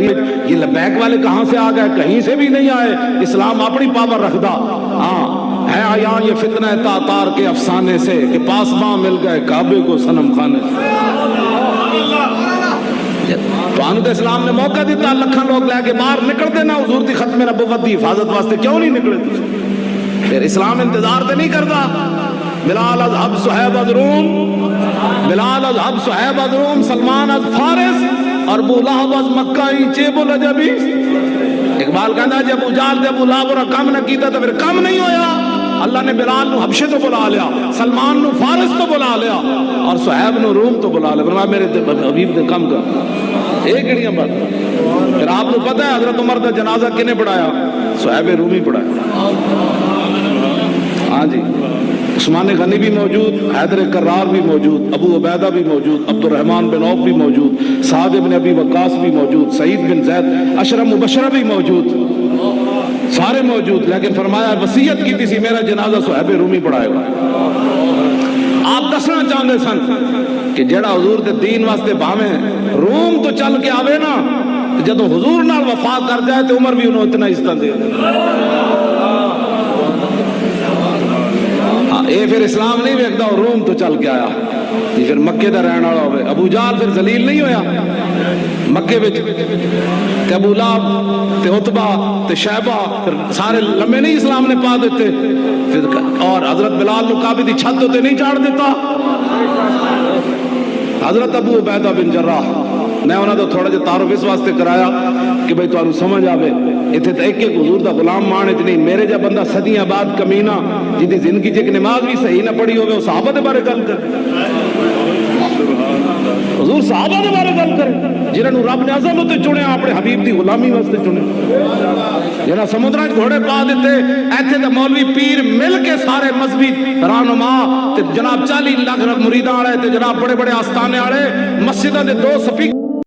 یہ لبیک والے کہاں سے آ گئے؟ کہیں سے بھی نہیں آئے، اسلام اپنی پاور رکھدا۔ ہاں ہے آیا یہ فتنہ تاتار کے افسانے سے کہ پاسباں مل گئے کعبے کو صنم خانے سے۔ تو آنو تو اسلام نے موقع دیتا، لکھاں لوگ لے کے باہر نکل دینا حضور دی ختم نبوت دی حفاظت واسطے، کیوں نہیں نکلے تھی؟ پھر اسلام انتظار تے نہیں کرتا۔ بلال از حب صہیب از روم، بلال از حب صہیب از روم، سلمان از فارس اور ابو لہب از مکہ ہی چیب العجبی۔ اقبال کہنا جب ابو جہل تے ابو لہب اور کم نہ کیتا تو پھر کم نہیں ہویا۔ اللہ نے بلال نو حبشے تو بلا لیا، سلمان نو فارس تو بلا لیا اور صہیب نو روم تو بلا لیا۔ فرمایا میرے حبیب دے کم کر ایک گڑیاں بات۔ پھر آپ کو پتہ ہے حضرت عمر کا جنازہ کنے پڑھایا؟ صہیب رومی پڑھایا۔ ہاں جی، عثمان غنی بھی موجود، حیدر کرار بھی موجود، ابو عبیدہ بھی موجود، عبد الرحمن بن عوف بھی موجود، سعد بن ابی وقاص بھی موجود، سعید بن زید، عشرہ مبشرہ بھی موجود، سارے موجود۔ لیکن فرمایا وصیت کی تھی میرا جنازہ صہیب رومی پڑھائے گا۔ آپ دسنا چاہتے سن کہ جڑا حضور دے دین واسطے بھاویں روم تو چل کے آوے نا، جدو حضور نال وفا کر جائے تو عمر بھی انہوں اتنا عزت دے۔ اے پھر اسلام نہیں ویکھدا، روم تو چل کے آیا، یہ پھر مکے دا رہن والا ہوئے۔ ابو جہل پھر ذلیل نہیں ہویا مکے وچ، تے ابو لہب تے عتبہ تے شیبہ پھر سارے لمبے نہیں اسلام نے پا دیتے، پھر اور حضرت بلال نو کعبے دی چھت تے نہیں چاڑ دیتا۔ حضرت ابو عبیدہ بن جراح، میں انہاں دا تھوڑا جہا تعارف اس واسطے کرایا کہ بھئی تانوں سمجھ آوے، اتنے تو ایک ایک حضور دا غلام مانے نہیں، میرے جا بندہ صدیاں بعد کمینہ جی زندگی ایک نماز بھی صحیح نہ پڑھی ہوگی، وہ صحابہ دے بارے گل کر، حضور صحابہ دے بارے گل کر جنہاں نو رب نے ازل تے چنیا اپنے حبیب دی غلامی واسطے چنے، جنہاں سمندراں وچ گھوڑے پا دیتے، ایتھے تے مولوی پیر مل کے سارے مذہبی رہنما تے جناب 40 لاکھ مریداں والے تے جناب بڑے بڑے آستانے والے مسجداں دے 2 سپیکر